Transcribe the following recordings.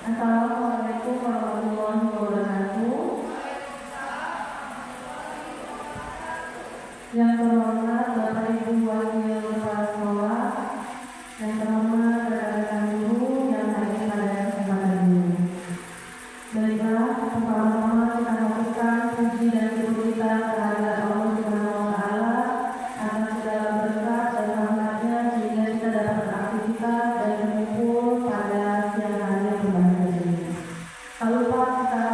Assalamualaikum warahmatullahi wabarakatuh. Yang terhormat Bapak Ibu Wakil Kepala Sekolah, yang terhormat rekan-rekan guru yang hadir pada kesempatan ini. Baiklah, pertama-tama kita lakukan puji dan syukur kita kehadirat Allah Subhanahu wa Ta'ala atas segala berkat dan rahmatnya sehingga kita dapat beraktivitas dan berkumpul pada siang hari yang berbahagia ini. Tak lupa kita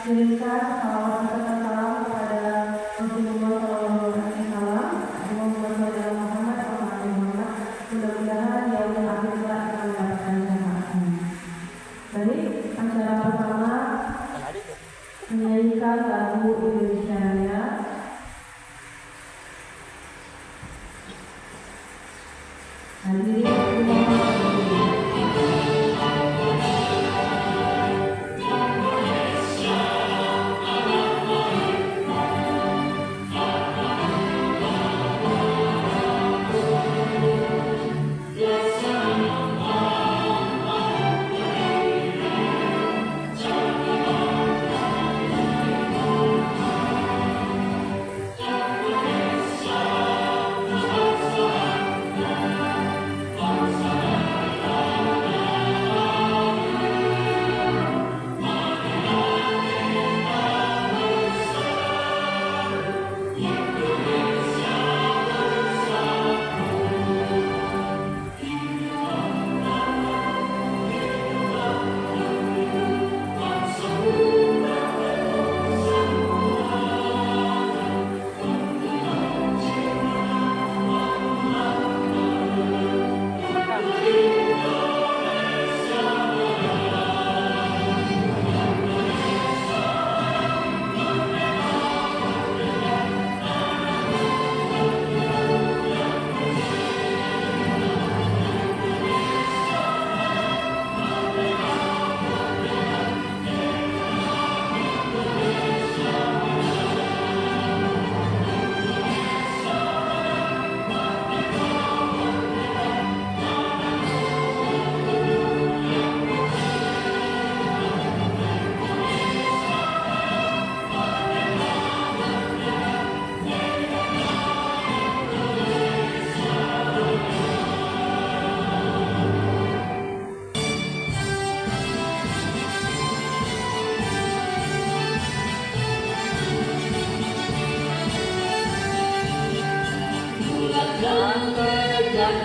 kirimkan salawat serta salam kepada Rasulullah SAW. Mudah-mudahan di akhir akhir kelak kita mendapatkan syafaatnya. Baik, acara pertama menyanyikan lagu Indonesia Raya. Hadirin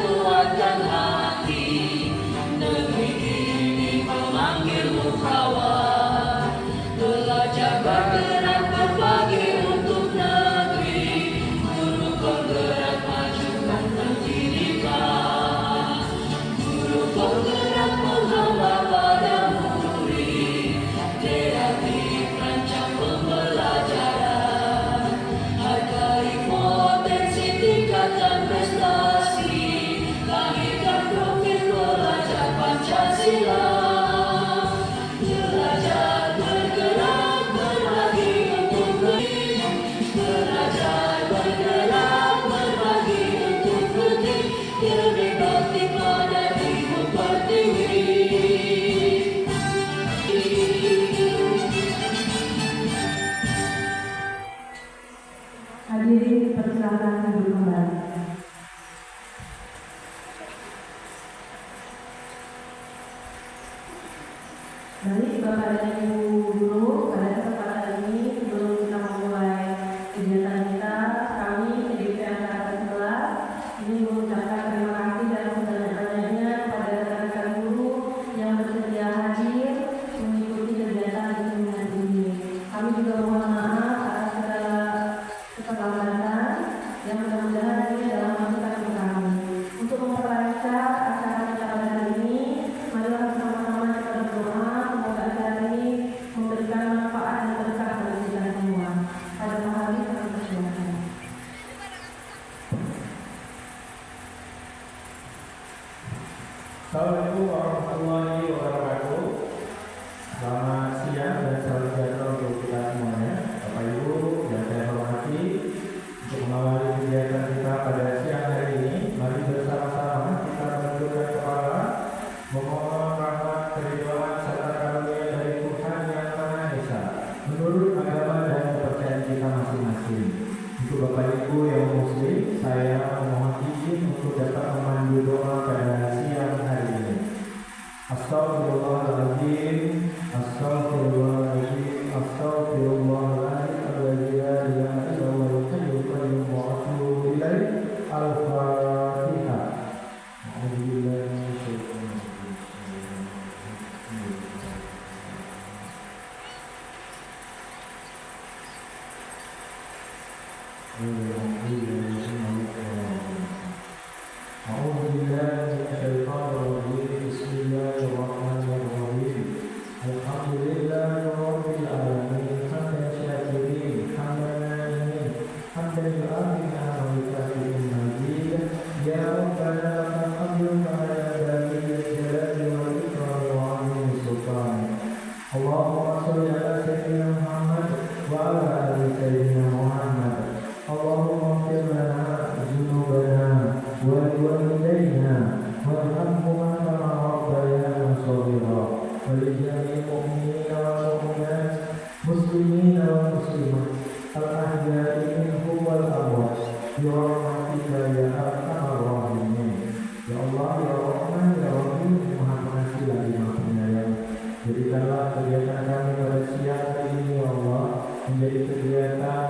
kuatkan hati, negeri ini memanggilmu kawan. Belajar bergerak berbagi untuk negeri, guru bergerak majukan pendidikan. Guru bergerak menghawa pada murid, kreatif rancang pembelajaran. Hargai potensi tingkatan prestasi, lahirkan profil pelajar Pancasila. Belajar bergerak berbagi untuk negeri, belajar bergerak berbagi untuk negeri, berbakti pada Ibu Pertiwi. hadirin dipersilakan duduk kembali. Baik, Bapak dan Ibu guru, pada kesempatan ini sebelum kita memulai kegiatan kita, kami PDIP Angkatan 11 ini mengucapkan terima kasih dan sebanyak-banyaknya kepada rekan-rekan guru yang bersedia hadir mengikuti kegiatan di seminar ini. Kami juga mohon maaf atas segala keterlambatan yang mudah-mudahan ini adalah masukan untuk kami. Untuk memperlancar acara kita pada hari ini, marilah bersama-sama kita berdoa semoga acara ini memberikan manfaat dan berkah bagi kita semua. Astaghfirullahaladzim, astaghfirullahaladzim, astaghfirullahaladzim, alladzi la ilaha illa huwal hayyul qayyum wa atubu ilaih. Al-Fatihah. A'udzubillahi minasyaitonir rajim. Bismillahirrahmanirrahim. Alhamdulillahirabbil alamin. Hamdan syakirin, hamdan na'imin, hamdan yu'afina wa yukafi'u mazid. Ya Rabbana lakal hamdu kama yanbaghi lijalali wal ikrami wa 'azimi sultanik. Allahumma shalli ala sayyidina Muhammad wa ala ali sayyidina Muhammad. Allahumma ighfir lana dzunubana wa liwalidayna warhamhuma kama rabbayana shaghira wa li jami'il mu'minina wal mu'minat muslimina wal muslimat al-ahya'i minhum wal amwat bi rahmatika ya arhamar rahimin. Ya Allah, ya Rahman, ya Rahim, Maha Pengasih lagi Maha Penyayang. Jadikanlah kegiatan kami pada siang hari ini ya Allah menjadi kegiatan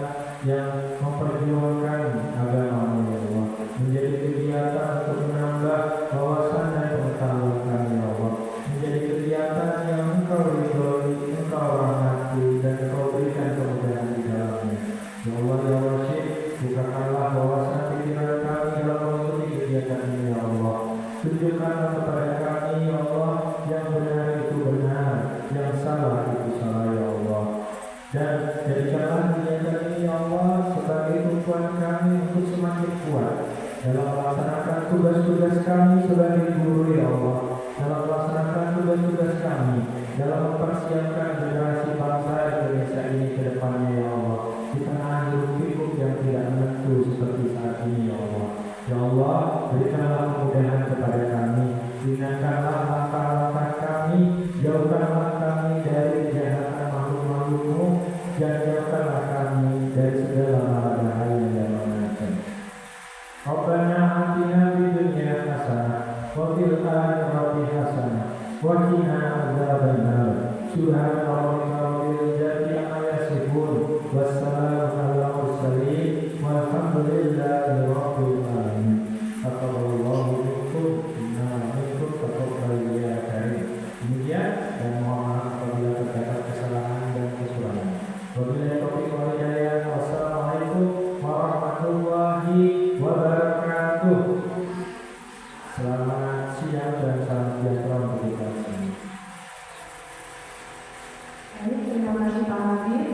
yang memperjuangkan agama-Mu ya Allah, menjadi kegiatan untuk menambah wawasan dan pengetahuan kami ya Allah, menjadi kegiatan yang Engkau ridhoi, Engkau rahmati dan Engkau berikan kemudahan di dalamnya. Ya Allah ya Wasyid, bukakanlah wawasan pikiran kami dalam mengikuti kegiatan ini ya Allah. Tunjukkanlah kepada kami ya Allah yang benar itu benar, yang salah itu salah ya Allah. Dan jadikanlah kegiatan ini ya Allah sebagai tumpuan kami untuk semakin kuat dalam melaksanakan tugas-tugas kami sebagai guru ya Allah, dalam melaksanakan tugas-tugas kami dalam mempersiapkan generasi bangsa Indonesia ini ke depannya ya Allah, di tengah hiruk pikuk yang tidak menentu seperti saat ini ya Allah. Ya Allah, berikanlah kemudahan kepada kami, ringankanlah langkah-langkah kami, jauhkanlah kami dari kejahatan makhluk-makhluk-Mu, dan jauhkanlah kami dari segala malapetaka yang menyenangkan. Rabbana atina fid dunya hasanah wa fil akhirati hasanah wa qina adzabannar. Subhana rabbika rabbil izzati amma yasifun, wassalamu alal mursalin, walhamdulillahi rabbil alamin. Taqabbalallahu minkum inna minkum taqabbal ya karim. Demikian, dan mohon maaf apabila terdapat kesalahan dan kekurangan. Wabillahi taufiq wal hidayah. Wassalamualaikum warahmatullahi wabarakatuh. Selamat siang dan salam sejahtera untuk kita semua. Baik, terima kasih Pak Habib.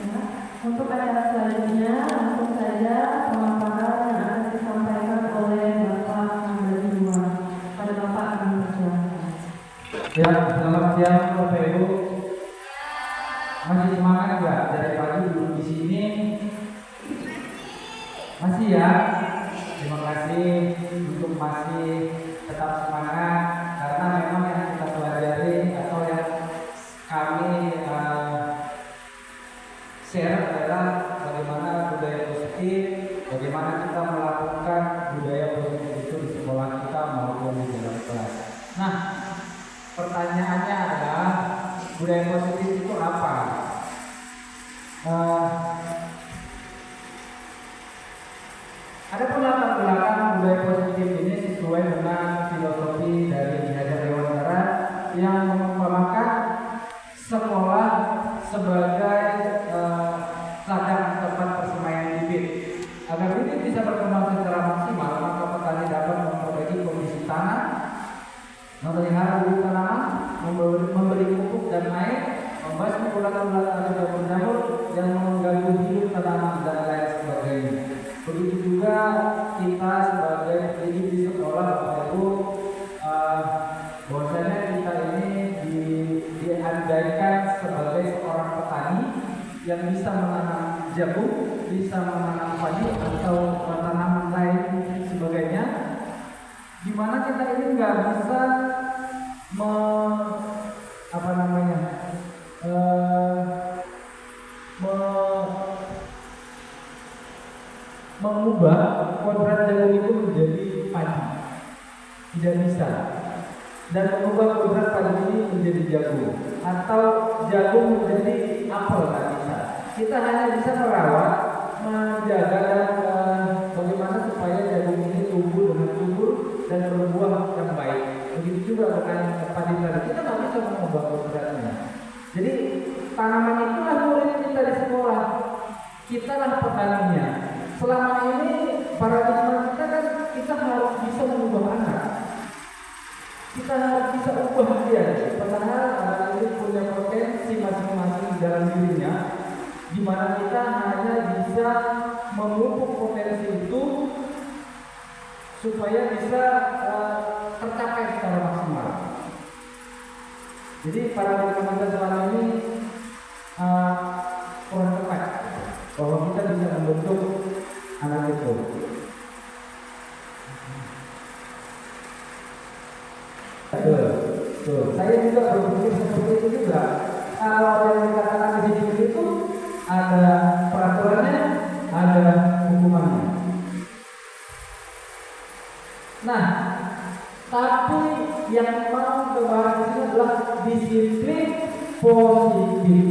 Ya. Untuk acara selanjutnya, langsung saja pemaparan yang akan disampaikan oleh Bapak Ahmad Dua. Pada Bapak kami persilakan. Ya, selamat siang Bapak Ibu. Masih semangat nggak dari pagi duduk di sini? Masih ya? Terima kasih untuk masih tetap semangat, karena memang yang kita pelajari atau yang kami share adalah bagaimana budaya positif, bagaimana kita melakukan budaya positif itu di sekolah kita maupun di dalam kelas. Nah, pertanyaannya adalah budaya positif itu apa? Ada latar belakang budaya positif ini sesuai dengan filosofi dari Ki Hajar Dewantara yang mengumpamakan sekolah sebagai ladang tempat persemaian bibit. Agar bibit bisa berkembang secara maksimal, maka petani dapat memperbaiki kondisi tanah, memelihara bibit tanaman, memberi pupuk dan air, membasmi ulat-ulat atau jamur-jamur yang mengganggu hidup tanaman dan lain sebagainya. Begitu juga kita sebagai pendidik di sekolah, Bapak Ibu, bahwasanya kita ini diandaikan sebagai seorang petani yang bisa menanam jagung, bisa menanam padi atau tanaman lain sebagainya, di mana kita ini nggak bisa mengubah kodrat jagung itu menjadi padi, tidak bisa, dan mengubah berat padi ini menjadi jagung atau jagung menjadi apel, kan bisa. Kita hanya bisa merawat, menjaga dan bagaimana supaya jagung ini tumbuh dengan subur dan berbuah yang baik. Begitu juga dengan padi tadi, kita nggak bisa mengubah beratnya. Jadi tanaman itulah murid kita di sekolah. Kita lah petaninya. Selama ini paradigma kita kan kita harus bisa mengubah anak. Kita harus bisa ubah dia. Padahal anak ini punya potensi masing-masing dalam dirinya, di mana kita hanya bisa memupuk potensi itu supaya bisa tercapai secara maksimal. Jadi paradigma kita selama ini kurang tepat bahwa kita bisa membentuk anak itu. Betul. Saya juga berpikir seperti itu juga. Kalau ada yang dikatakan di sini itu ada peraturannya, ada hukumannya. Nah, tapi yang mau dibahas di sini adalah disiplin positif.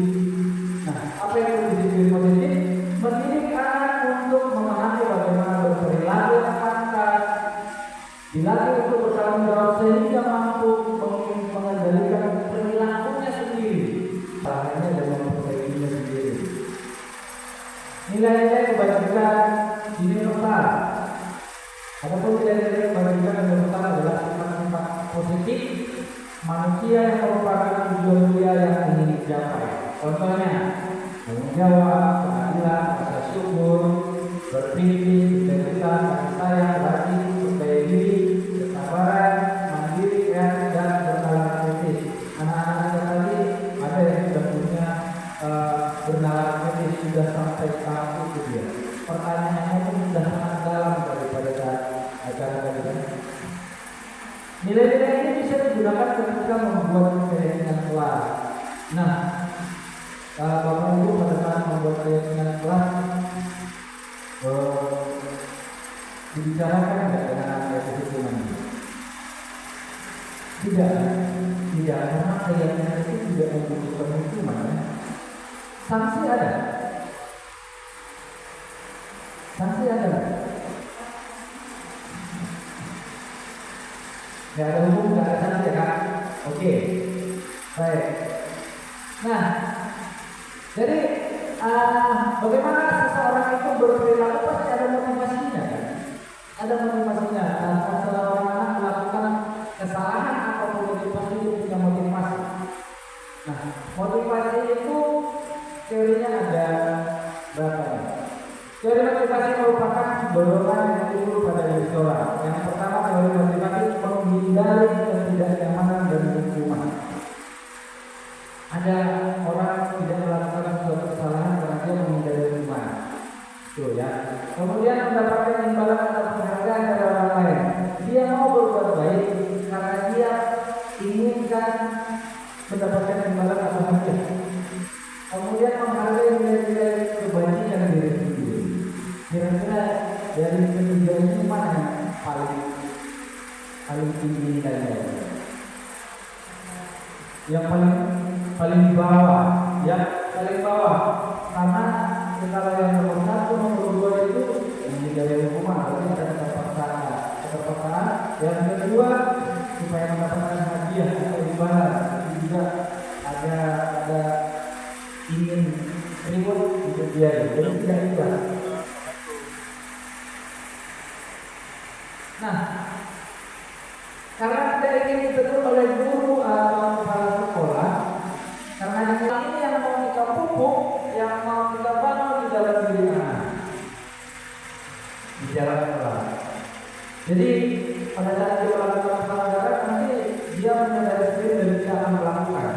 Nah, apa itu disiplin positif? Mendidik anak untuk memahami bagaimana berperilaku yang pantas, dilatih untuk bertanggung jawab sehingga mampu mengendalikan perilakunya sendiri, caranya dan memperbaikinya sendiri. Nilai-nilai kebajikan universal. Adapun nilai-nilai kebajikan universal adalah sifat-sifat positif manusia yang merupakan tujuan mulia yang ingin dicapai. Contohnya, tanggung jawab, keadilan, rasa syukur, berprinsip, integritas, kasih sayang, berbakti, percaya diri, kesabaran, mandiri, kreatif, dan bernalar kritis. Anak-anak kita tadi ada yang sudah punya bernalar kritis, sudah sampai tahap itu dia. Pertanyaannya pun sudah sangat dalam daripada acara tadi. Nilai-nilai ini bisa digunakan ketika membuat keyakinan kelas. Nah, Bapak Ibu pada saat membuat keyakinan kelas dibicarakan tidak dengan anak hukuman ini? Tidak, karena keyakinan itu tidak membutuhkan hukuman. Ya. Sanksi ada. Tidak ada hukum, tidak ada sanksi, kan? Oke, baik. Nah, jadi bagaimana seseorang itu berperilaku pasti ada motivasinya, kan? Ada motivasinya. Seseorang anak melakukan kesalahan apapun itu pasti itu punya motivasi. Nah, motivasi itu teorinya ada berapa ya? Teori motivasi merupakan dorongan yang timbul pada diri seseorang. Yang pertama, teori motivasi menghindari ketidaknyamanan dan hukuman. Ada orang tidak melakukan suatu kesalahan karena dia menghindari hukuman. Tuh ya. Kemudian mendapatkan imbalan atau penghargaan dari orang lain. Dia mau berbuat baik karena dia inginkan mendapatkan imbalan atau hadiah. Kemudian menghargai nilai-nilai kebajikan diri sendiri. Kira-kira dari ketiga ini mana yang paling tinggi nilainya? Yang paling bawah, ya paling bawah. Karena kalau yang nomor 1, nomor 2 itu menghindari hukuman, berarti ada keterpaksaan. Yang kedua, supaya mendapatkan hadiah atau imbalan, itu juga ada ingin reward untuk dia, jadi tidak ikhlas. Nah, karena tidak ingin ditegur oleh guru atau kepala sekolah, karena ini yang mau kita pupuk, yang mau kita bangun di dalam diri anak, di dalam kelas. Jadi pada saat dia melakukan pelanggaran, nanti dia menyadari sendiri dan dia akan melakukan,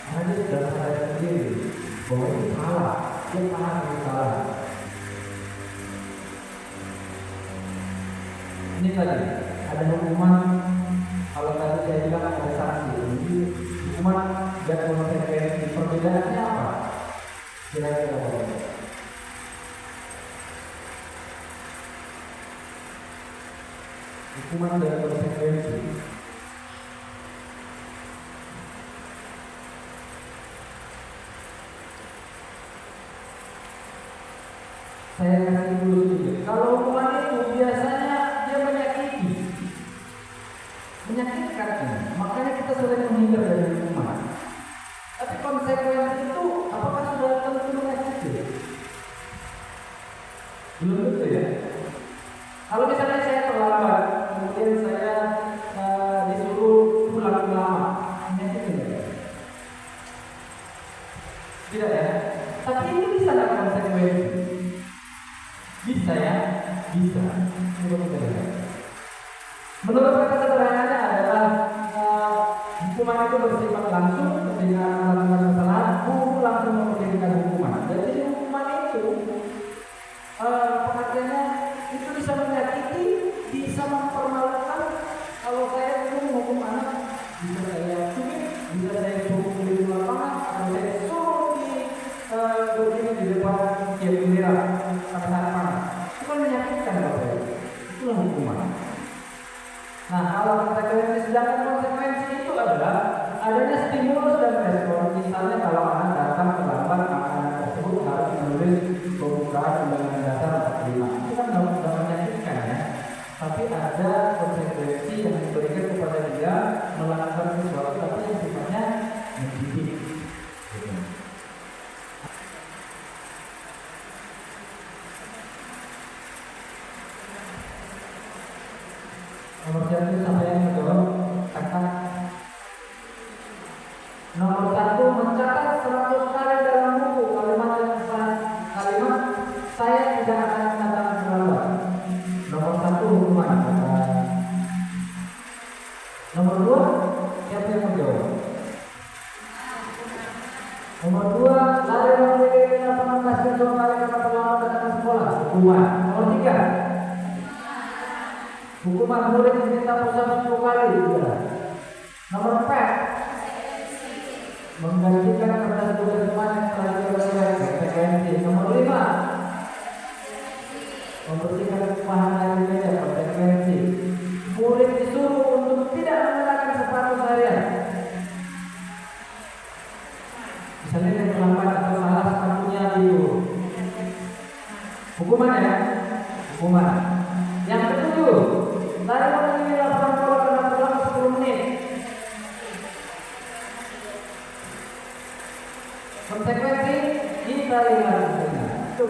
karena dia sudah sadar sendiri bahwa itu salah, dia paham itu salah. Ini tadi ada hukuman. Kalau tadi saya bilang ada sanksi, jadi hukuman dan konsekuensi perbedaannya apa? Kira-kira apa? Hukuman dan konsekuensi. Saya kasih dulu sedikit. Kalau hukuman itu biasanya dia menyakitkan, makanya kita sering menghindar dari hukuman. Tapi konsekuensi itu apakah sudah tentu menyakiti? Belum tentu ya. Kalau misalnya saya terlambat, kemudian saya disuruh pulang lama, menyakiti tidak? Tidak ya. Tapi ini bisa ada konsekuensi. Bisa ya, bisa. Menurut kata sederhananya adalah hukuman itu bersifat langsung. Ketika melakukan kesalahan, guru langsung memberikan hukuman. Jadi hukuman itu pengertiannya itu bisa menyakiti, bisa mempermalukan. Kalau saya dulu menghukum anak, bisa saya cubit, bisa saya suruh di lapangan, atau saya suruh berdiri di depan tiap bendera pada saat panas. Itu kan menyakitkan Bapak Ibu. Itulah hukuman. Nah, kalau konsekuensi, sedangkan konsekuensi itu adalah adanya stimulus dan respon. Misalnya kalau anak datang terlambat, maka anak tersebut harus menulis pembukaan Undang-Undang Dasar 45. Itu kan tidak menyakitkan ya. Tapi ada konsekuensi yang diberikan kepada dia melakukan sesuatu tapi yang sifatnya mendidik. Nomor satu sampai yang kedua, kata nomor satu mencatat 100 kali dalam buku kalimat saya tidak akan datang terlambat. Nomor satu hukuman. Nomor dua, siapa yang menjawab? Nomor dua, lari dari lapangan basket 2 kali karena terlambat datang ke sekolah. Hukuman. Nomor tiga, hukuman murid diminta puasa 10 kali. Nomor 4, menggantikan kertas tugas teman yang telah dilakukan konsekuensi. Nomor 5, membersihkan tumpahan air di meja, konsekuensi. Murid disuruh untuk tidak mengenakan sepatu seharian. Misalnya yang terlambat atau salah sepatunya itu. Hukuman ya, hukuman. Yang ketujuh, lari menuju lapangan bola karena terlambat 10 menit. Konsekuensi kita lihat itu.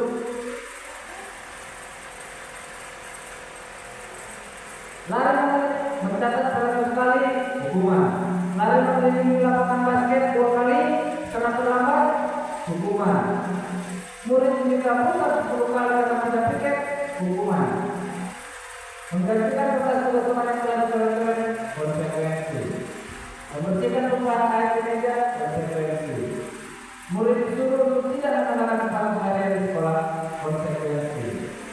Lari mencatat 100 kali hukuman. Lari menuju lapangan basket 2 kali karena terlambat hukuman. Murid diminta puasa 10 kali karena tidak piket hukuman. Menggantikan kertas tugas teman yang telah dilakukan konsekuensi. Membersihkan tumpahan air di meja konsekuensi. Murid disuruh untuk tidak mengenakan sepatu seharian di sekolah konsekuensi.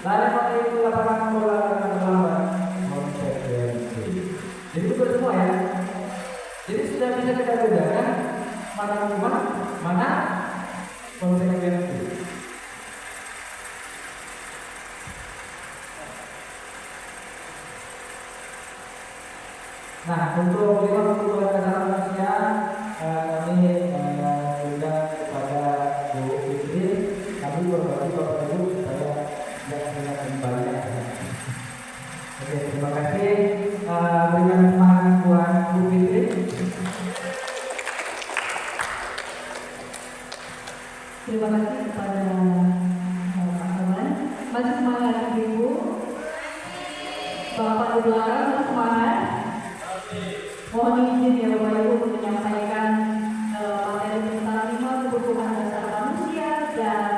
Lari menuju lapangan bola karena terlambat konsekuensi. Jadi itu semua ya. Jadi sudah bisa kita bedakan mana hukuman, mana konsekuensi. Nah, untuk 52 dasar manusia kami undang kepada Bu Fitri. Kami berbagi Bapak Ibu supaya tidak semakin banyak. Oke, terima kasih. Berikan semangat buat Bu Fitri. Terima kasih kepada Pak Arman. Masih semangat Ibu. Bapak di belakang masih semangat. Mohon izin ya Bapak Ibu untuk menyampaikan materi tentang 5 kebutuhan dasar manusia dan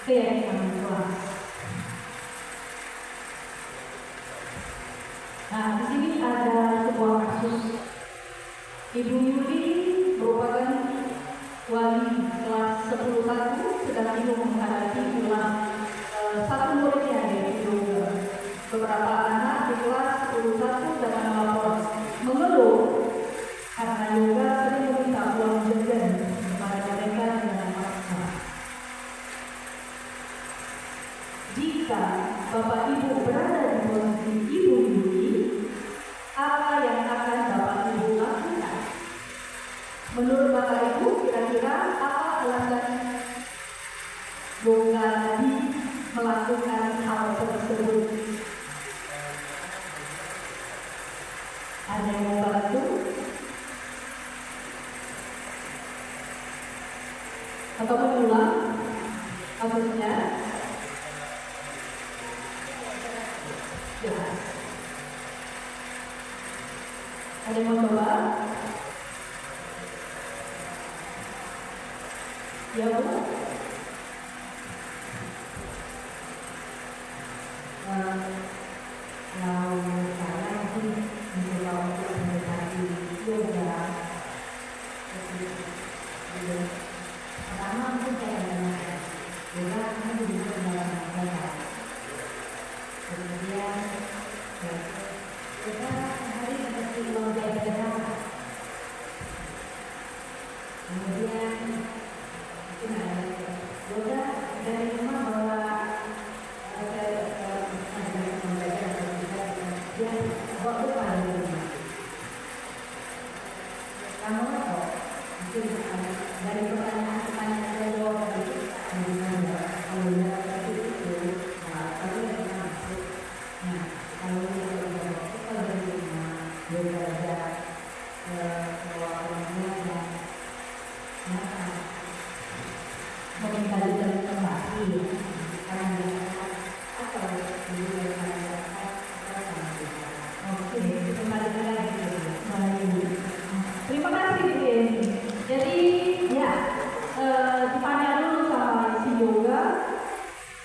keyakinan kelas. Nah, di sini ada sebuah kasus. Ibu Yuli merupakan wali kelas 10-1, sedang ibu menghadapi kelas 1 muridnya, yaitu beberapa anak di kelas 10-1 dengan melapor mengeluh karena yoga sering meminta uang jajan kepada mereka dengan paksa. Jika Bapak Ibu berada di posisi Ibu Yuli, apa yang akan Bapak Ibu lakukan? Menurut Bapak Ibu, kira-kira apa alasan yoga tadi melakukan atau mengulang kasusnya? Jelas. Ada yang mau coba? Ya Bu? Kalau saya mungkin mencoba untuk mendekati yoga. Pertama mungkin saya menggunakan yoga karena bisa dalam saya. Kemudian yoga hari seperti belajar. Kemudian yoga dari rumah bawa bawa bekal di rumah. Kamu kok mungkin dari pertanyaan saya jawab tadi bagaimana kalau tidak tadi itu tapi kita masuk. Nah kalau kita dari rumah belajar bawa orangnya dan meminta juga kembali karena atau oke, kembali lagi. Terima kasih Bu Yeni. Jadi ya ditanya dulu sama si yoga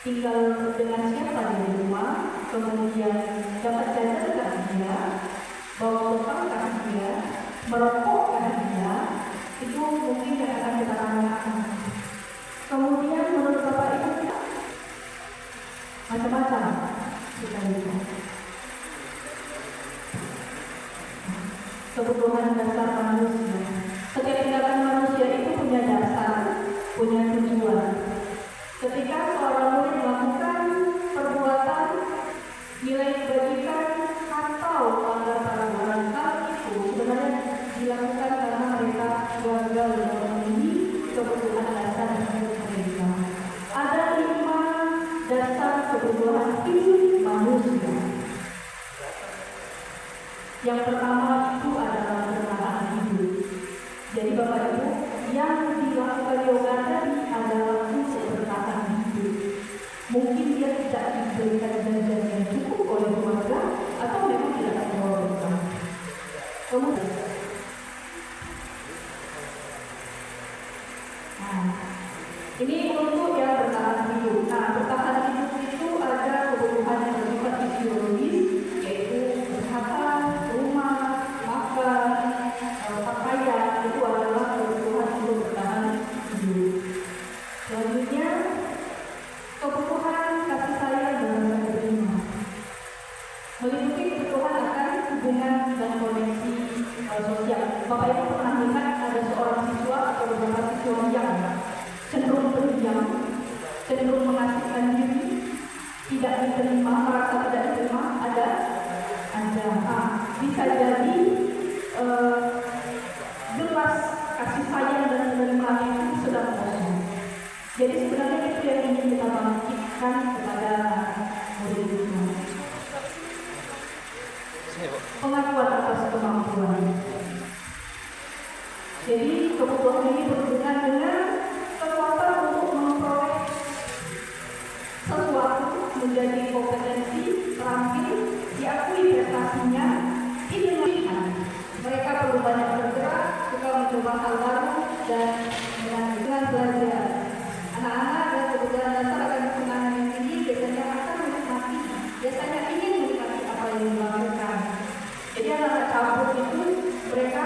tinggal dengan siapa di rumah, kemudian dapat jajan kan dia, bawa bekal kan dia, merokok kan dia, itu mungkin yang akan kita tanyakan. Kemudian menurut Bapak Ibu macam-macam kita lihat. Kebutuhan dasar manusia. Setiap tindakan manusia itu punya dasar, punya tujuan. Ketika seorang murid melakukan perbuatan nilai kebajikan atau melanggar peraturan, hal itu sebenarnya dilakukan karena mereka gagal memenuhi kebutuhan dasar mereka. Ada 5 dasar kebutuhan hidup manusia. Yang pertama itu adalah bertahan hidup. Jadi Bapak Ibu, yang dilakukan yoga tadi adalah untuk bertahan hidup. Mungkin dia tidak diberikan jajan yang cukup oleh keluarga atau memang tidak membawa bekal. Kemudian, ini untuk yang bertahan hidup. Nah, bertahan hidup itu ada kebutuhan yang bersifat fisiologis, yaitu kesehatan, rumah, makan, pakaian, itu adalah kebutuhan untuk bertahan hidup. Selanjutnya, kebutuhan kasih sayang dan rasa terima. Meliputi kebutuhan akan hubungan dan koneksi sosial. Bapak Ibu pernah lihat ada seorang siswa atau beberapa siswa yang cenderung pendiam, cenderung mengasihkan diri, tidak diterima, merasa tidak diterima, ada. Bisa jadi gelas kasih sayang dan penerimaan itu sedang kosong. Jadi sebenarnya itu yang ingin kita bangkitkan kepada murid itu. Pengakuan atas kemampuan. Jadi kebutuhan ini berhubungan dengan kekuatan untuk memperoleh sesuatu menjadi kompetensi, terampil, diakui prestasinya, ini melihat mereka perlu banyak bergerak, suka mencoba hal baru dan dengan belajar. Anak-anak dan kebutuhan dasar akan kesenangan yang tinggi biasanya akan menikmati, biasanya ingin menikmati apa yang dilakukan. Jadi anak-anak cabut itu mereka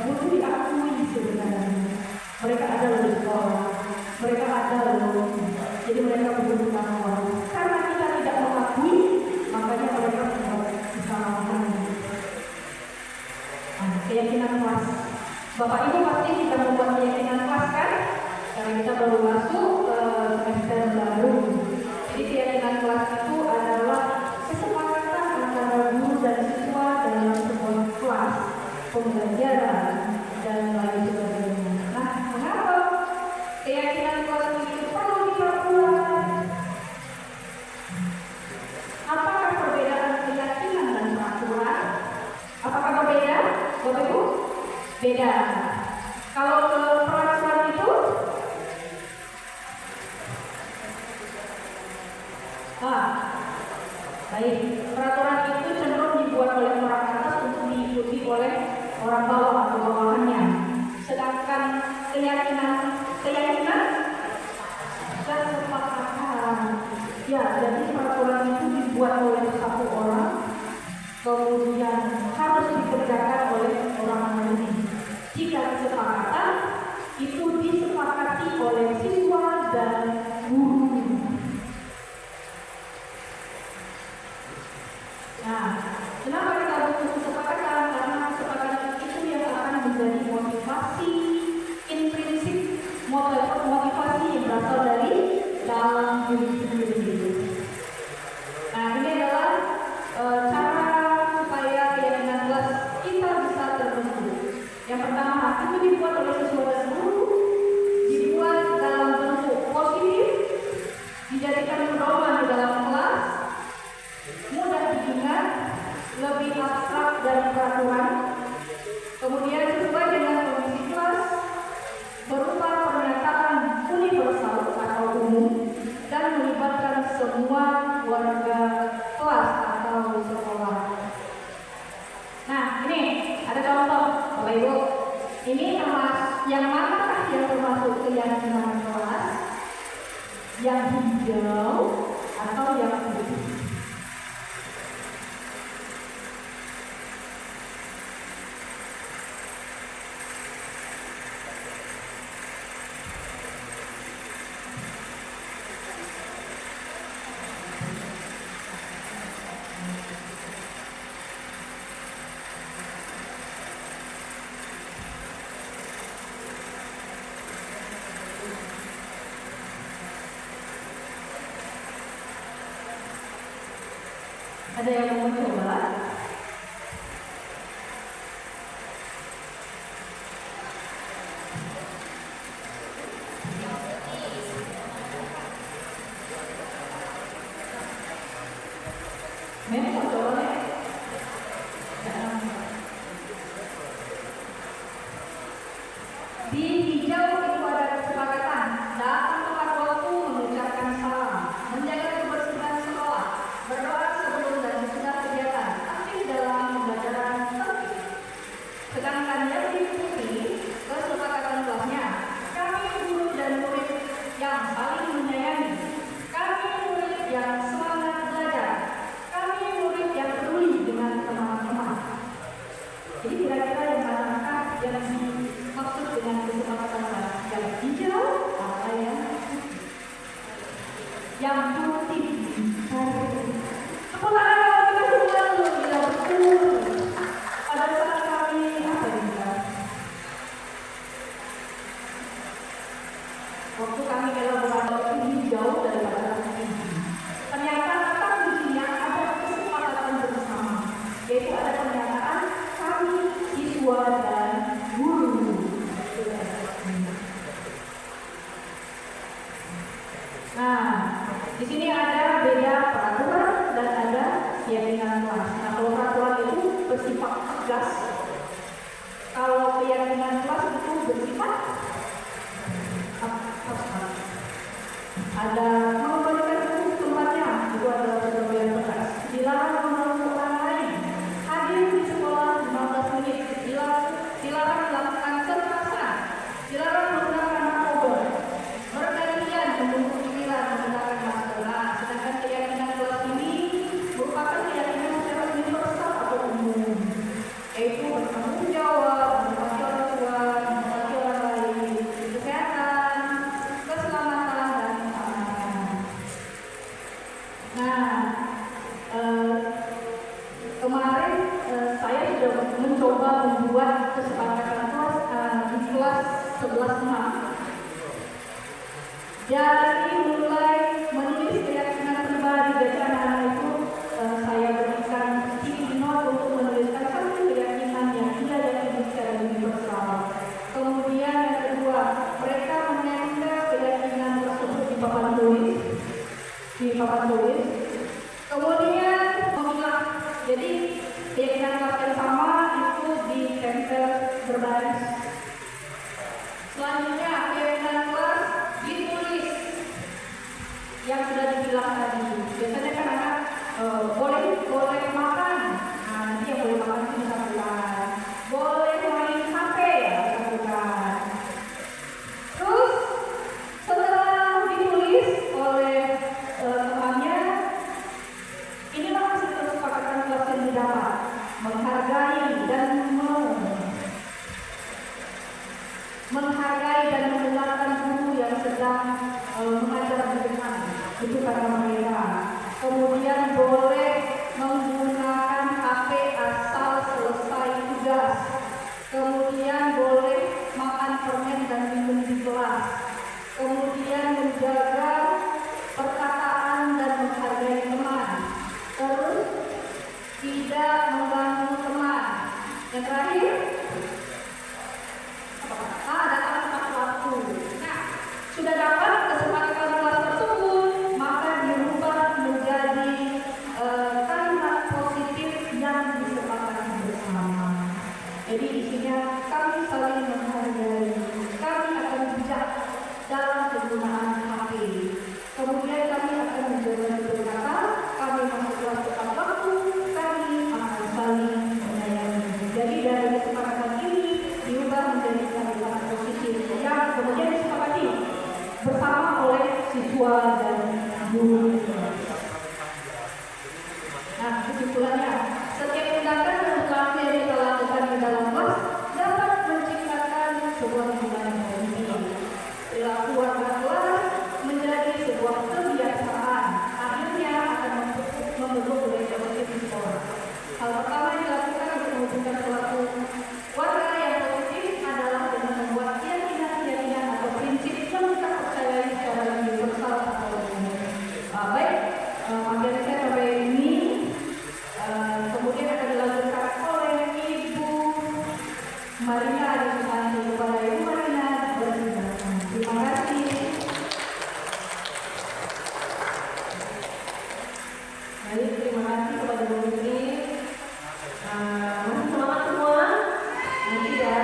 butuh diakui sebenarnya. Mereka ada di sekolah, mereka ada loh. Jadi mereka butuh pengakuan. Karena kita tidak mengakui, makanya mereka bisa melakukan. Keyakinan kelas. Bapak Ibu pasti tidak membuat keyakinan kelas kan? Karena kita baru masuk semester baru. Jadi keyakinan kelas itu adalah kesepakatan antara guru dan siswa dalam sebuah kelas pembelajaran dan lain sebagainya. Nah, mengapa keyakinan kelas itu perlu diperkuat? Apakah perbedaan keyakinan dan peraturan? Apakah berbeda, Bapak Ibu? Beda. Kalau peraturan itu Baik, peraturan itu cenderung dibuat oleh orang atas untuk diikuti oleh orang bawah atau bawahannya. Sedangkan keyakinan kesepakatan, ya, jadi peraturan itu dibuat oleh satu orang, kemudian harus dikerjakan oleh orang lain. Jika kesepakatan itu disepakati oleh siswa dan guru. Nah, kenapa kita butuh kesepakatan? Karena kesepakatan itu yang akan menjadi motivasi intrinsik, motivasi yang berasal dari dalam diri sendiri. Nah, ini adalah cara supaya keyakinan kelas kita bisa terbentuk. Yang pertama, itu dibuat oleh siswa dan guru, dibuat dalam bentuk positif, dijadikan pedoman di dalam kelas, mudah diingat, lebih abstrak dari peraturan, kemudian sesuai dengan kondisi kelas, berupa pernyataan universal atau umum, dan melibatkan semua warga kelas atau sekolah. Nah, ini ada contoh, Bapak Ibu. Ini yang manakah yang termasuk keyakinan kelas? Yang hijau atau yang putih? Ada yang mau mencoba? Memang mau coba nih? Di hijau itu ada kesepakatan datang tepat waktu, mengucapkan salam, menjaga kebersihan sekolah, berdoa sebelum dan sesudah kegiatan, aktif dalam pembelajaran penting. Sedangkan yang di putih, kesepakatan kelasnya, kami guru dan murid yang saling menyayangi, kami murid yang semangat belajar, kami murid yang peduli dengan teman-teman. Jadi kira-kira yang manakah yang dimaksud dengan kesepakatan kelas? Yang hijau atau yang putih? Yang putih. Kepulangan kalau kita semua dulu tidak betul. Pada saat kami apa juga? Waktu kami elaborasi hijau daripada putih. Ternyata tetap di sini ada kesepakatan bersama, yaitu ada pernyataan kami siswa dan guru. Nah, di sini ada beda peraturan dan ada keyakinan kelas. Nah, kalau peraturan itu bersifat tegas, kalau keyakinan kelas itu bersifat abstrak. Ada mengembalikan hukum tempatnya, itu adalah pegawai tegas. Dilarang mengganggu orang lain, hadir di sekolah 15 menit, dilarang melakukan kekerasan, dilarang menggunakan narkoba, bergantian membentuk pikiran menggunakan masker. Nah, sedangkan keyakinan kelas ini merupakan keyakinan secara universal atau umum, yaitu bertanggung jawab, menghargai orang tua, menghargai orang lain, kesehatan, keselamatan, dan keamanan. Nah, kemarin saya sudah mencoba membuat kesepakatan kelas di kelas 11.6. Dari mulai menulis keyakinan pribadi dari anak-anak itu, saya berikan sticky note untuk menuliskan satu keyakinan yang dia yakini secara universal. Kemudian yang kedua, mereka menempel keyakinan tersebut di papan tulis. Kemudian memilah, jadi keyakinan kelas yang sama itu ditempel berbaris. Selanjutnya keyakinan kelas ditulis yang sudah dibilang tadi. Biasanya kan anak boleh menghargai dan mendengarkan guru yang sedang mengajar di depan. Itu kata mereka. Kemudian boleh menggunakan HP asal selesai tugas. Kemudian boleh makan permen dan minum di kelas. Kemudian menjaga perkataan dan menghargai teman. Terus tidak mengganggu teman. Yang terakhir, datang tepat waktu. Nah, sudah dapat kesepakatan kelas tersebut, maka dirubah menjadi kalimat positif yang disepakati bersama. Jadi isinya kami saling menghargai, kami akan bijak dalam penggunaan HP. Kemudian kami akan menjaga berkata, kami masuk kelas tepat waktu, kami akan saling menyayangi. Jadi dari kesepakatan ini diubah menjadi kalimat positif yang kemudian disepakati bersama oleh siswa dan guru. Nah, kesimpulannya, setiap tindakan dan perilaku yang kita lakukan di dalam kelas dapat menciptakan sebuah hubungan yang positif. Perilaku warga kelas menjadi sebuah kebiasaan, akhirnya akan membentuk budaya positif di sekolah. Hal pertama yang dilakukan untuk mewujudkan perilaku warga yang positif adalah dengan membuat keyakinan-keyakinan atau prinsip yang kita percayai secara universal atau umum. Baik, materi saya sampai ini. Kemudian akan dilanjutkan oleh Ibu Marina. Diserahkan kepada Ibu Marina. Terima kasih. Baik, terima kasih kepada Bu Fitri. Semangat semua. Nanti ya,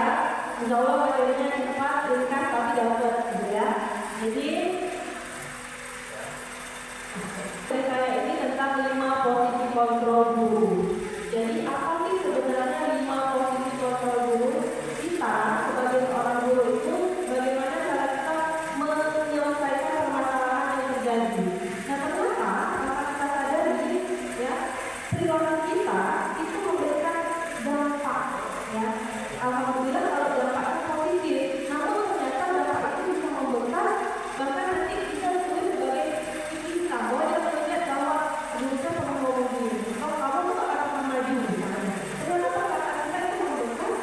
insya Allah materinya cepat, ringkas, tapi dapat gitu ya. Jadi saya ini tentang 5 posisi kontrol guru. Jadi apa sih sebenarnya 5 posisi kontrol guru? Kita sebagai seorang guru itu bagaimana cara kita menyelesaikan permasalahan yang terjadi. Nah, ternyata apa kita sadari ya, perilaku kita itu memberikan dampak ya. Alhamdulillah kalau dampaknya positif, namun ternyata dampak itu bisa membekas, bahkan nanti bisa disebut sebagai kita bahwa dia melihat bahwa Indonesia pernah ngomong gini, kalau kamu tuh akan pernah maju misalnya. Ternyata perkataan kita itu membekas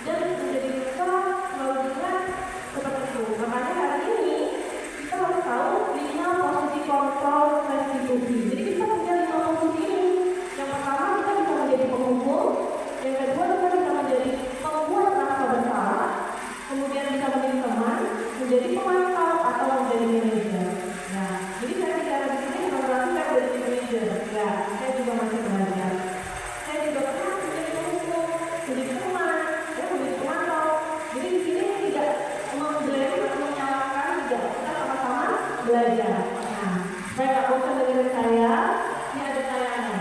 dan menjadi besar selalu diingat seperti itu. Makanya hari ini kita harus tahu 5 posisi kontrol restitusi. Jadi kita punya 5 posisi ini. Yang pertama kita bisa menjadi penghukum, yang kedua kita bisa menjadi pembuat rasa bersalah, kemudian bisa menjadi teman, menjadi pemantau atau menjadi manajer. Nah, jadi saya bicara di sini bukan berarti saya menjadi manajer. Ya, saya juga masih belajar. Saya juga pernah menjadi penghukum, menjadi teman, ya, menjadi pemantau. Jadi di sini tidak mengklaim atau menyalahkan, tidak. Kita sama-sama belajar. Nah, supaya nggak bosan dengerin saya, ini ada tayangan.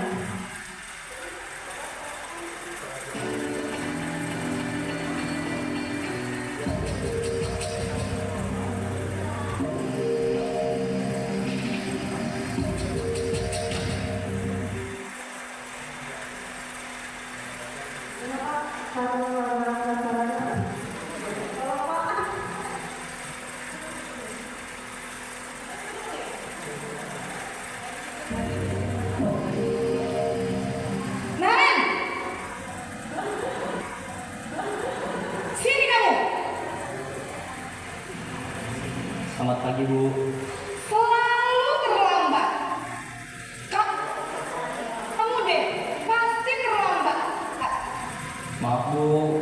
Selamat pagi, Bu. Selalu terlambat. Kamu deh, pasti terlambat. Maaf, Bu.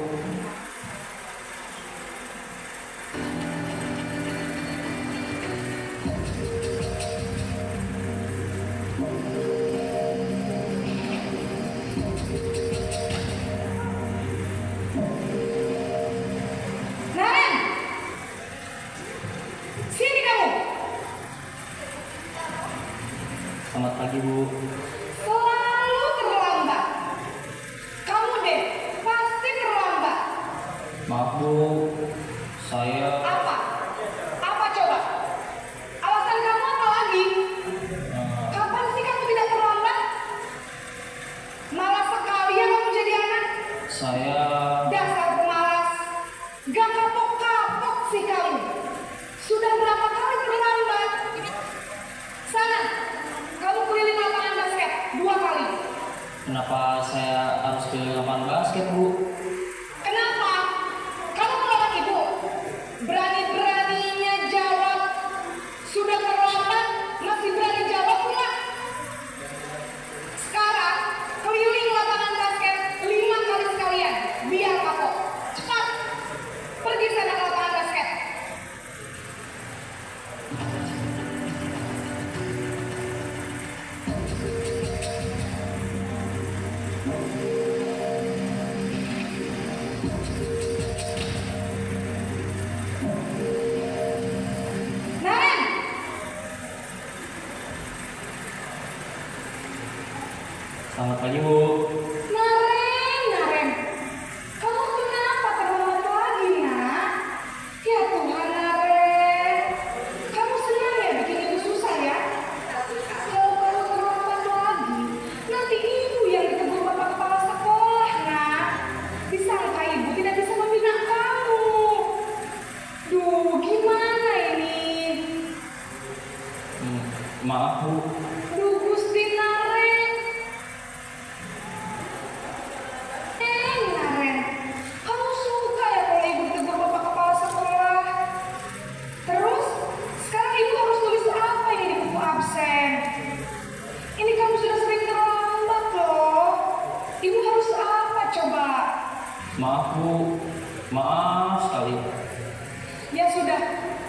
Naren, sini kamu. Selamat pagi, Bu. Selalu terlambat. Kamu deh, pasti terlambat. Maaf, Bu. Saya Apa? Apa coba? Alasan kamu apa lagi? Kapan sih kamu tidak terlambat? Malas sekali ya kamu jadi anak. saya Dasar pemalas. Gak kapok-kapok sih kamu? Sudah berapa kali terlambat? Sana, kamu keliling lapangan basket 2 kali. Kenapa saya harus pilih lapangan basket, Bu? Kenapa? Kamu melawan ibu. Berani-beraninya jawab. Sudah terlambat, masih berani jawab pula. Sekarang, keliling lapangan basket 5 kali sekalian. Biar kapok. Cepat. Pergi sana ke lapangan basket. Naren! Selamat pagi, Bu. Naren, kamu kenapa terlambat lagi, nak? Ya Tuhan, Naren, kamu senang ya bikin ibu susah ya? Kalau kamu terlambat lagi, nanti ibu yang ditegur bapak kepala sekolah, nak. Disangka ibu tidak bisa membina kamu. Duh, gimana ini? Maaf, Bu. Duh, Gusti Naren. Naren, kamu suka ya kalau ibu tegur bapak kepala sekolah? Terus, sekarang ibu harus tulis apa ini di buku absen? Ini kamu sudah sering terlambat loh. Ibu harus apa coba? Maaf, Bu. Maaf sekali. Ya sudah,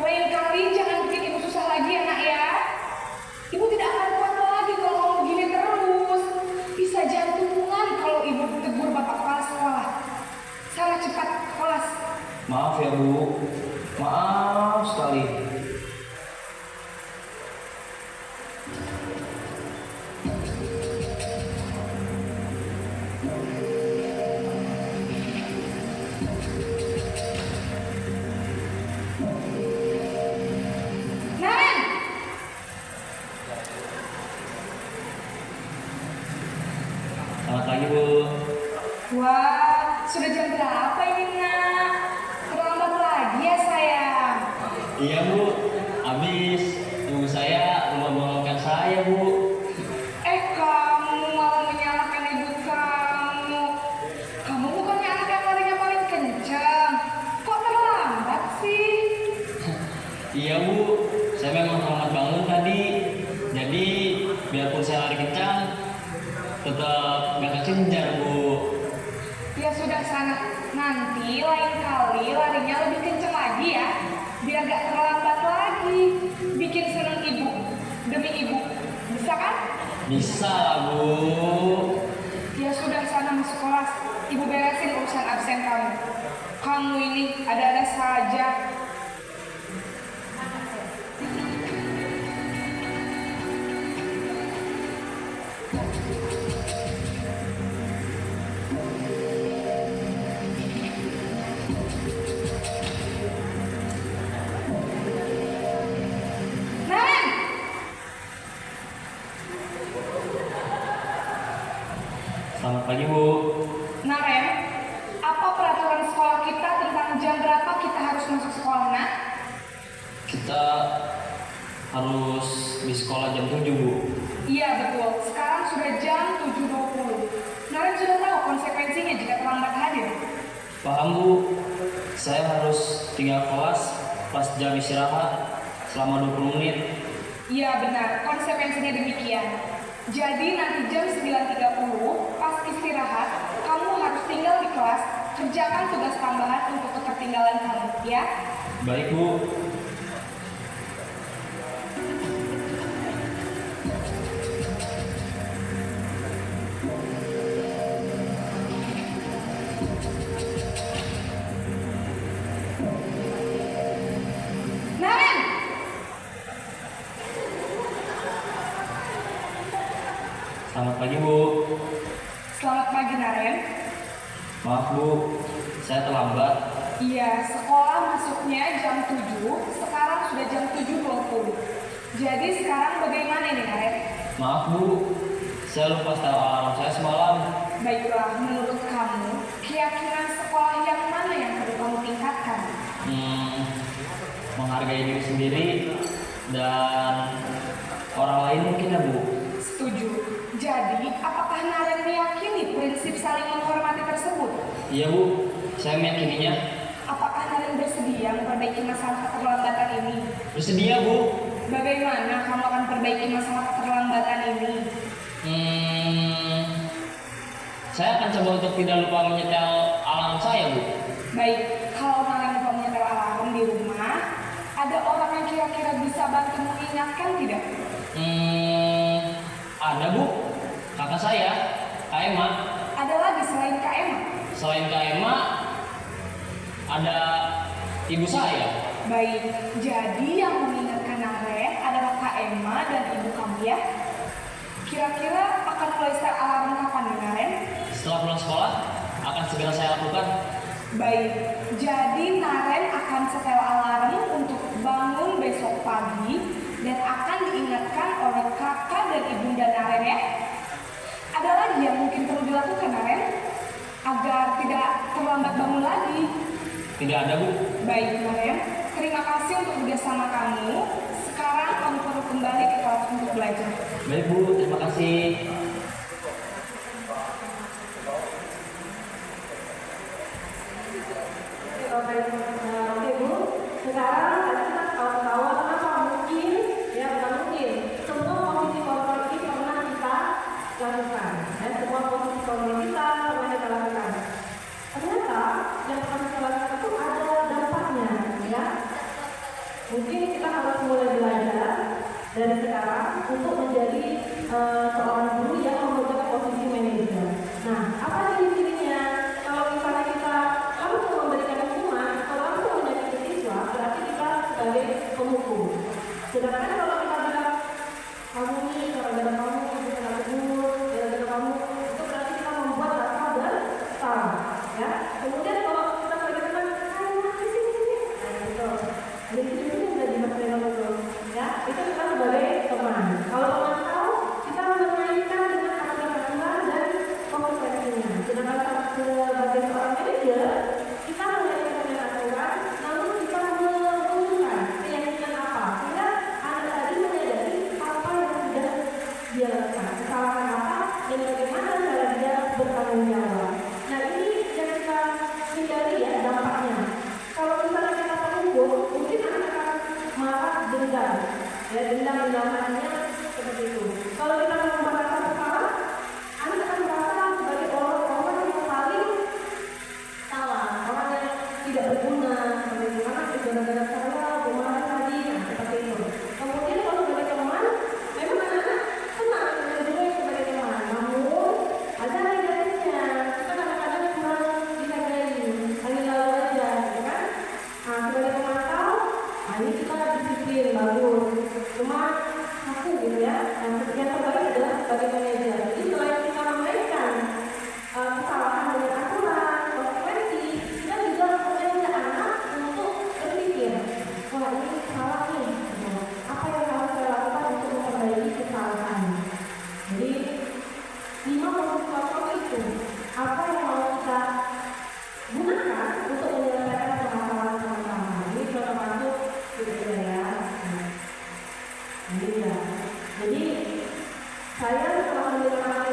lain kali jangan bikin ibu susah lagi ya nak ya. Ibu tidak akan kuat lagi kalau kamu begini terus. Bisa jantungan kalau ibu tegur bapak kepala sekolah. Sana cepat ke kelas. Maaf ya, Bu. Maaf sekali. Naren! Selamat pagi, Bu. Wah, sudah jam berapa ini nak? Terlambat lagi ya sayang. Iya, Bu. Habis ibu saya membangunkan saya, Bu. Kamu malah menyalahkan ibu kamu. Kamu bukannya anak yang larinya paling kencang. Kok terlambat sih? Iya, Bu. Saya memang terlambat bangun tadi. Jadi, biarpun saya lari kencang, tetap gak kekejar, Bu. Ya sudah sana. Nanti lain kali larinya lebih kencang lagi ya. Biar gak terlambat lagi. Bikin senang ibu. Demi ibu. Bisa kan? Bisa lah, Bu. Ya sudah sana masuk kelas. Ibu beresin urusan absen kamu. Kamu ini ada-ada saja. Naren! Selamat pagi, Bu. Naren, apa peraturan sekolah kita tentang jam berapa kita harus masuk sekolah, nak? Kita harus di sekolah jam 7, Bu. Iya betul, sekarang sudah jam 7.20. Naren sudah tahu konsekuensinya jika terlambat hadir. Paham, Bu. Saya harus tinggal kelas pas jam istirahat selama 20 menit. Iya benar, konsekuensinya demikian. Jadi nanti jam 9.30 pas istirahat, kamu harus tinggal di kelas, kerjakan tugas tambahan untuk ketertinggalan kamu, ya? Baik, Bu. Naren! Selamat pagi, Bu. Selamat pagi, Naren. Maaf, Bu. Saya terlambat. Iya, sekolah masuknya jam 7, sekarang sudah jam 7.20. Jadi sekarang bagaimana ini, Naren? Maaf, Bu. Saya lupa setel alarm saya semalam. Baiklah, menurut kamu, keyakinan sekolah yang mana yang perlu kamu tingkatkan? menghargai diri sendiri dan orang lain mungkin ya Bu. Setuju. Jadi, apakah Naren meyakini prinsip saling menghormati tersebut? Iya Bu, saya meyakininya. Apakah Naren bersedia memperbaiki masalah keterlambatan ini? Bersedia Bu. Bagaimana kamu akan perbaiki masalah keterlambatan ini? Saya akan coba untuk tidak lupa menyetel alarm saya Bu. Baik, kalau Naren lupa menyetel alarm di rumah, ada orang yang kira-kira bisa bantu mengingatkan tidak? Ada Bu, kakak saya, Kak Emma. Ada lagi selain Kak Emma? Selain Kak Emma, ada ibu saya. Baik, jadi yang mengingatkan Naren adalah Kak Emma dan ibu kamu ya? Kira-kira akan mulai start alarm kapan nih Naren? Setelah pulang sekolah, akan segera saya lakukan. Baik, jadi Naren akan setel alarm untuk bangun besok pagi dan akan diingatkan oleh kakak dan ibunda Naren ya. Ada lagi yang mungkin perlu dilakukan Naren agar tidak terlambat bangun lagi. Tidak ada Bu. Baik Naren, terima kasih untuk kerjasama kamu. Sekarang kamu perlu kembali ke kelas untuk belajar. Baik Bu, terima kasih. Oke Bu, sekarang tadi kita tahu-tahu kenapa mungkin, ya bukan mungkin, semua posisi kontrol ini pernah kita lakukan, ya semua posisi kontrol kita pernah kita lakukan. Ternyata yang pernah kita lakukan itu ada dampaknya, ya. Mungkin kita harus mulai belajar dari sekarang untuk menjadi seorang guru yang memegang posisi manajer. Nah, apa ciri-cirinya? Kalau misalnya kita harus memberikan hukuman atau langsung menyakiti siswa, berarti kita sebagai pemukul. Sedangkan kalau kita bilang kamu nih, gara-gara kamu itu kena tegur, gara-gara kamu itu berarti kita membuat rasa bersalah, ya. Kemudian kalau kita sebagai teman, ayo sini, nah gitu. Jadi itu sudah dimaksudkan betul, ya. Itu kita sebagai teman. Kalau teman tahu, kita memainkan dengan aturan-aturan dan konsekuensinya. Sedangkan sebagai seorang manajer, kita memainkan dengan aturan, namun kita mengumumkan keyakinan apa, sehingga anak tadi menyadari apa yang sudah dia lakukan, kesalahan apa, dan bagaimana cara dia bertanggung jawab. Nah ini yang kita hindari ya dampaknya. Kalau misalnya kita terhukum, mungkin anak akan marah dendam, ya dendam hatinya seperti itu. Kalau kita membuat rasa bersalah, anak akan merasa sebagai orang yang paling salah, orang yang tidak berguna, seperti itu. Anak gara-gara saya, kemarin tadi, nah seperti itu. Kemudian kalau sebagai teman, memang anak-anak senang dengan diri sebagai teman. Namun ada negatifnya, kita kadang-kadang kurang dihargai, hanya lalu aja, gitu kan? Nah sebagai pemantau, ini kita disiplin bagus. Cuma aku gitu ya, yang terbaik adalah sebagai manajer. Jadi selain kita memainkan kesalahan dengan aturan, konsekuensi, kita juga mengajak anak untuk berpikir, wah ini salah nih, gitu. Apa yang harus saya lakukan untuk memperbaiki kesalahan. Jadi 5 posisi kontrol itu, apa yang mau kita gunakan untuk menyelesaikan permasalahan sama-sama. Ini contoh masuk gitu ya. Jadi ya, jadi saya setelah mendengar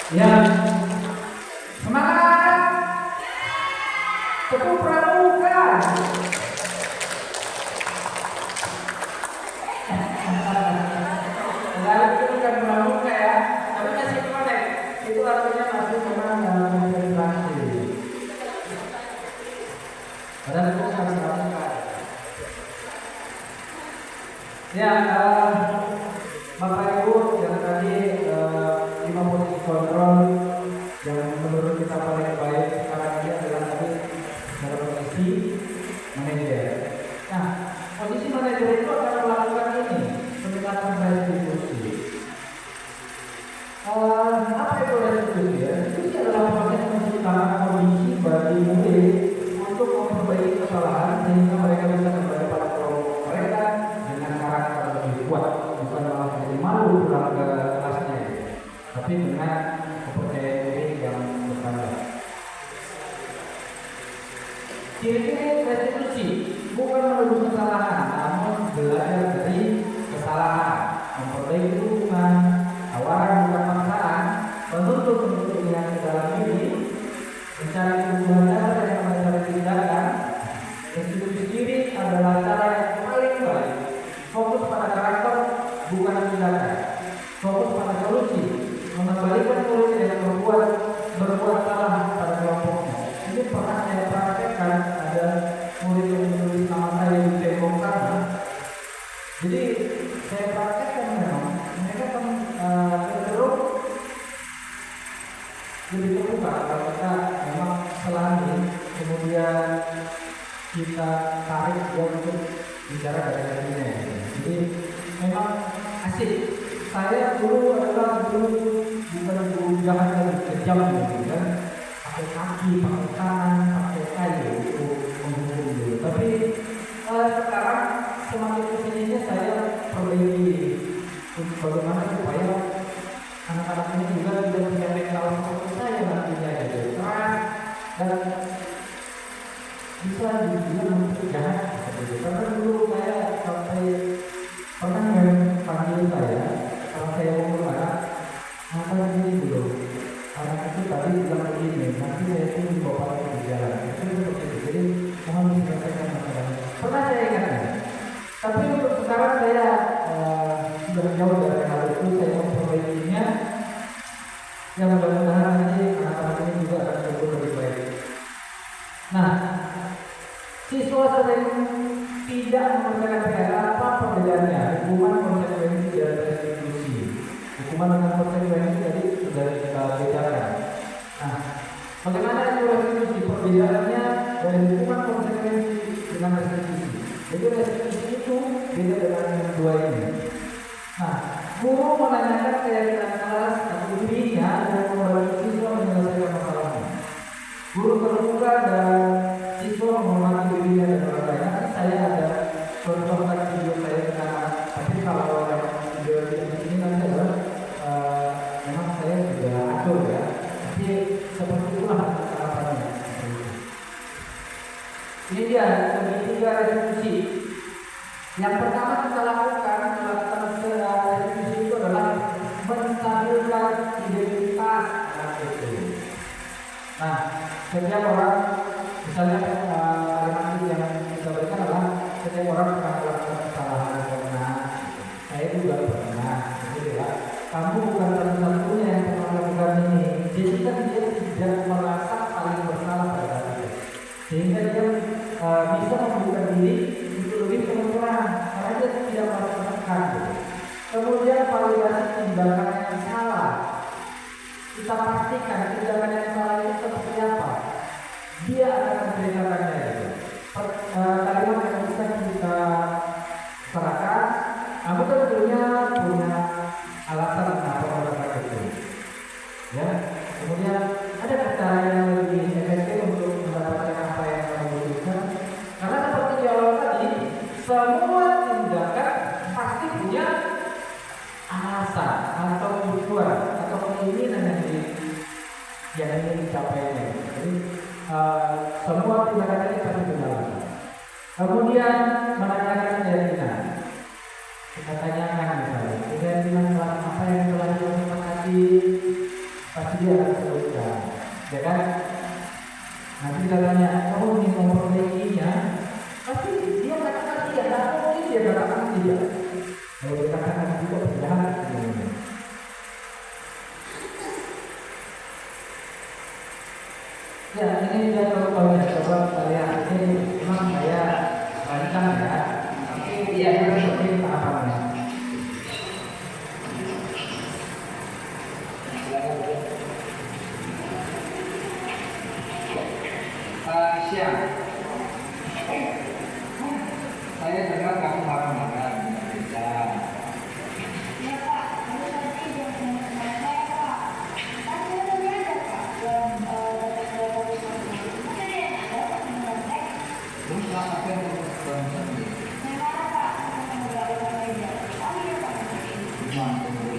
Ya, semangat. Tepuk pramuka. Lalu itu bukan pramuka ya, tapi masih connect. Itu artinya masih memang dalam konsentrasi. Padahal itu harus pramuka. Ya, Bapak Ibu yang tadi 5 posisi kontrol yang menurut kita paling baik sekarang ini adalah tadi dalam posisi manajer. Nah, posisi manajer itu akan melakukan ini pendekatan restitusi. Apa itu restitusi? Restitusi adalah proses menciptakan kondisi bagi murid untuk memperbaiki kesalahan sehingga mereka bisa kembali pada kelompok mereka dengan karakter lebih kuat, bukan malah menjadi malu pulang ke kelasnya, tapi dengan kepercayaan diri yang bertambah. Ciri-ciri restitusi bukan menuduh kesalahan, namun belajar dari kesalahan, memperbaiki hubungan, tawaran bukan paksaan, menuntut untuk yang dalam diri, mencari hubungan dasar yang mencari tindakan. Restitusi diri adalah cara yang paling baik. Fokus pada karakter, bukan tindakan. Fokus pada solusi, mengembalikan murid yang berbuat salah pada kelompoknya. Ini pernah saya praktekkan, ada murid yang menulis nama saya di tembok sana. Jadi saya praktekkan memang mereka cenderung lebih terbuka kalau kita memang selami, kemudian kita tarik dia untuk bicara dari dirinya. Jadi memang asik. Saya dulu adalah bukan guru jahat dan kejam gitu kan, pakai kaki, pakai tangan, pakai kayu untuk menghukum dulu. Tapi sekarang semakin kesininya saya perbaiki untuk bagaimana supaya anak-anak ini juga tidak punya mental seperti saya nantinya gitu, keras dan bisa dibilang untuk jahat seperti itu. Karena dulu saya sampai pernah panggil saya kalau saya ngomong anak ini dulu, anak itu tadi bilang begini, nanti saya itu dibawa ke jalan. Itu seperti itu. Jadi mohon diselesaikan masalahnya. Pernah saya ingatkan. Tapi untuk sekarang saya sudah jauh dari hal itu, saya memperbaikinya. Yang mudah-mudahan nanti anak-anak ini juga akan tumbuh lebih baik. Nah, siswa sering tidak mengerjakan PR, apa perbedaannya? Hukuman, konsekuensi, dan restitusi. Hukuman dengan konsekuensi tadi sudah kita bedakan. Nah, bagaimana itu restitusi? Perbedaannya dari hukuman, konsekuensi dengan restitusi. Jadi restitusi itu beda dengan yang dua ini. Nah, guru menanyakan keyakinan kelas atau dirinya dan membantu siswa menyelesaikan masalahnya. Guru terbuka dan siswa menghormati dirinya dan orang lain. Nanti saya ada contohkan video saya dengan anak. Tapi kalau yang video di sini nanti adalah memang saya sudah atur ya. Tapi seperti itulah harapannya. Ini dia segitiga restitusi. Yang pertama kita lakukan restitusi itu adalah menstabilkan identitas anak itu. Nah, setiap orang, misalnya kalimat yang kita berikan adalah setiap orang akan melakukan kesalahan pernah. Saya juga pernah. Gitu ya. Kamu bukan satu-satunya yang pernah melakukan ini. Jadi kan dia tidak merasa paling bersalah pada saat itu. Sehingga dia bisa membuka diri untuk lebih terang karena dia tidak merasa tertekan. Gitu. Kemudian validasi tindakan yang salah. Kita pastikan tindakan yang salah itu seperti apa. Dia akan menceritakannya itu. Kalimat yang bisa kita serahkan, aku tentunya punya alasan kenapa melakukan itu. Ya, kemudian ada cara yang lebih efektif untuk mendapatkan apa yang kamu butuhkan. Karena seperti di awal tadi, semua tindakan pasti punya alasan atau tujuan atau keinginan yang ingin dicapainya. Jadi semua tindakan ini pasti benar. Kemudian menanyakan keyakinan. Kita tanyakan misalnya keyakinan apa yang telah disepakati, pasti dia akan kesulitan, ya kan? Nanti kita tanya, kamu ingin memperbaikinya? Pasti dia katakan iya, tak mungkin dia katakan tidak. Kalau dia katakan tidak, berjalan. Ya, ini dia contohnya. Coba kita lihat. Ini memang saya rancang ya, tapi dia seperti tahapannya. Siang, saya dengar kamu marah-marah dengan Reza. Ya Pak, baru tadi dia ngomong sama saya Pak. Tadi udah belajar Pak, belum dapat berapa bulan. Masa dia nggak dapat mengontek? Terus apa yang kamu lakukan tadi? Saya marah Pak, saya mau berapa sama dia. Kami ya Pak. Gimana kamu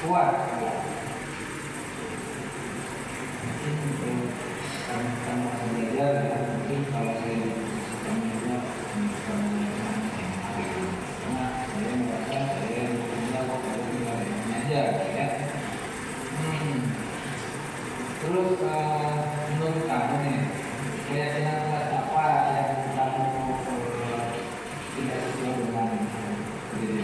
kuat? Mungkin kamu belajar ya. Mungkin kalau saya sebenarnya karena saya merasa saya punya waktu aja ya. Terus menurut kamu nih, keyakinan kelas apa yang kamu tidak sesuai dengan diri?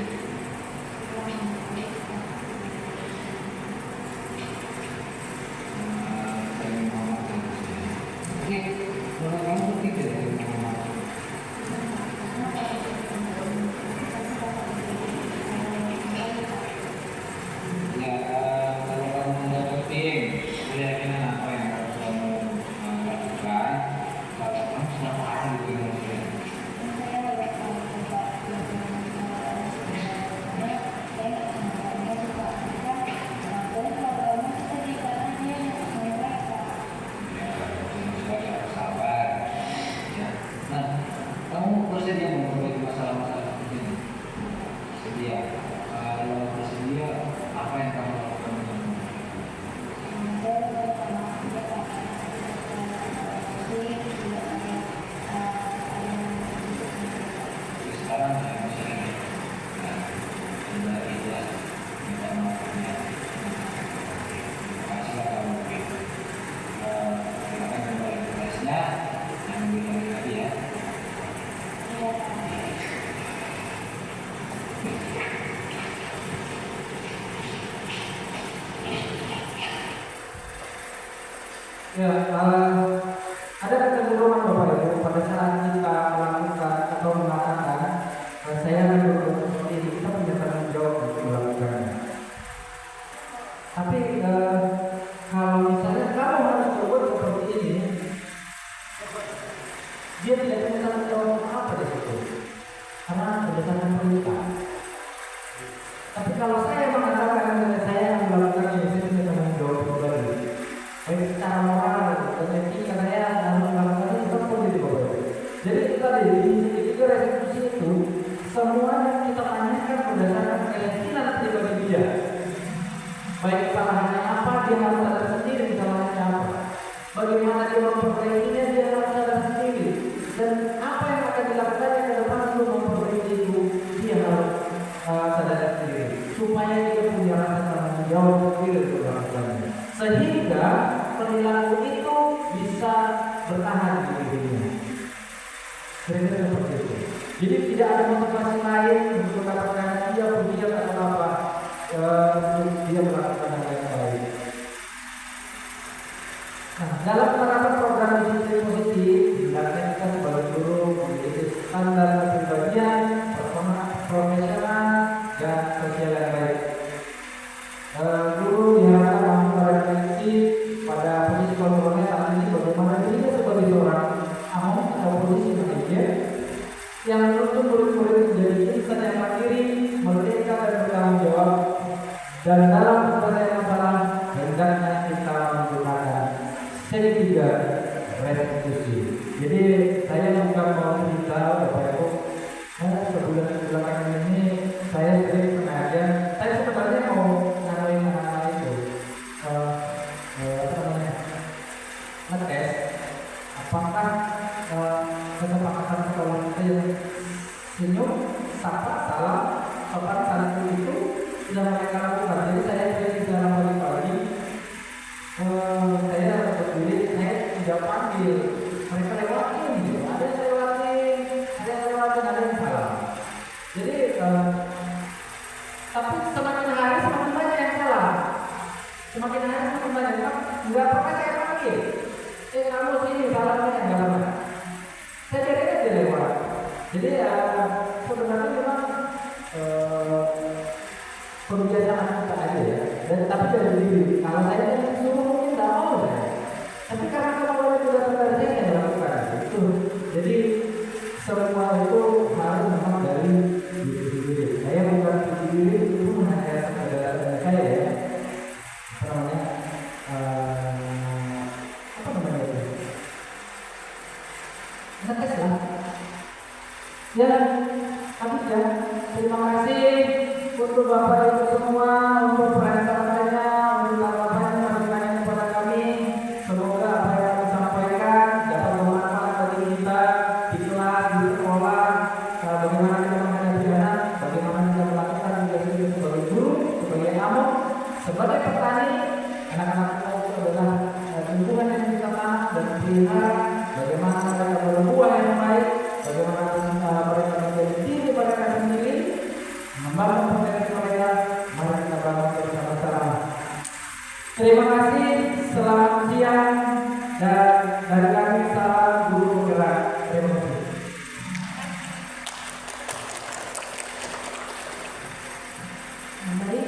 Oke, menurut kamu tidak ya? Ya, kalau kamu mendapatkan keyakinan apa yang harus kamu lakukan, kalau kamu selama apa gitu maksudnya? Sabar. Ya. Nah, kamu bersedia memperbaiki masalah-masalah seperti ini? Sedia. Kalau bersedia, apa yang kamu lakukan? Sekarang saya masih ini. Sudah tidak minta maafnya. Makasih kamu. Silakan kembali ke kelasnya. Yang lebih lagi ya. Ya, ada kecenderungan Bapak Ibu pada saat kita melakukan atau mengatakan saya akan berbuat seperti ini, kita punya tanggung jawab untuk melakukannya. Tapi kalau misalnya kamu harus berbuat seperti ini, dia tidak punya tanggung jawab apa di situ, karena berdasarkan perintah. Tapi kalau saya mengatakan saya akan melakukan ini, saya punya tanggung jawab pribadi. Baik secara moral dan etika saya harus melakukan itu seperti itu. Jadi kita itu restitusi itu semuanya kita tanyakan berdasarkan keyakinan pribadi dia. Baik kesalahannya apa, dia harus sadar sendiri kesalahannya apa. Bagaimana dia memperbaikinya, dia harus sadar sendiri. Dan apa yang akan dilakukannya ke depan untuk memperbaiki itu, dia harus sadar sendiri. Supaya dia punya rasa tanggung jawab sendiri untuk melakukannya. Sehingga perilaku itu bisa bertahan di dirinya. Kira-kira seperti itu. Jadi tidak ada motivasi lain untuk mendapatkan dia pujian atau apa untuk dia melakukan hal yang baik. Nah, dalam penerapan program disiplin positif, hendaknya kita sebagai guru memiliki standar kepribadian, profesional, dan sosial yang baik. Guru diharapkan mampu merefleksi pada posisi kontrolnya saat ini bagaimana dirinya sebagai seorang ahok atau posisi manajer yang menuntut murid-murid menjadi insan yang mandiri, merdeka dan bertanggung jawab. Dan dalam penyelesaian masalah hendaknya kita menggunakan segitiga restitusi. Jadi saya bukan mau cerita Bapak Ibu, sebulan belakangan ini saya sering sengaja, saya sebenarnya mau ngadain itu ngetes apakah kesepakatan sekolah kita yang senyum, sapa, salam, sopan santun itu sudah mereka lakukan. Jadi saya sering di dalam pagi-pagi masih mereka lewatin gitu. Ada yang lewatin, ada yang salah. Jadi tapi semakin hari semakin banyak yang salah. Semakin hari semakin banyak. Nggak pernah saya panggil. Kamu sini salahnya yang jalan. Saya biarin aja lewat. Jadi sebenarnya memang kebiasaan kita aja ya. Dan tapi dari diri. Kalau saya suruh mungkin nggak mau ya. Tapi karena kemauan itu datang dari saya yang lakukan itu. Jadi semua itu harus memang dari diri. Saya bukan diri itu hanya sekedar saya ya. Apa namanya itu? Ngetes lah. Ya, habis ya. Terima kasih untuk Bapak Ibu semua untuk perhatiannya, untuk tanggapannya, masukannya kepada kami. Semoga apa yang disampaikan dapat bermanfaat bagi kita di kelas, di sekolah, bagaimana kita menghadapi anak, bagaimana kita melakukan tugas kita sebagai guru, sebagai amok, sebagai petani. Anak-anak kita itu adalah lingkungan yang kita tanam dan pelihara. Bagaimana mereka berbuah yang baik, bagaimana mereka menjadi diri mereka sendiri, membangun potensi mereka. Mari kita bangun bersama-sama. Terima kasih, selamat siang, dan dari kami salam guru penggerak. Terima kasih. Baik,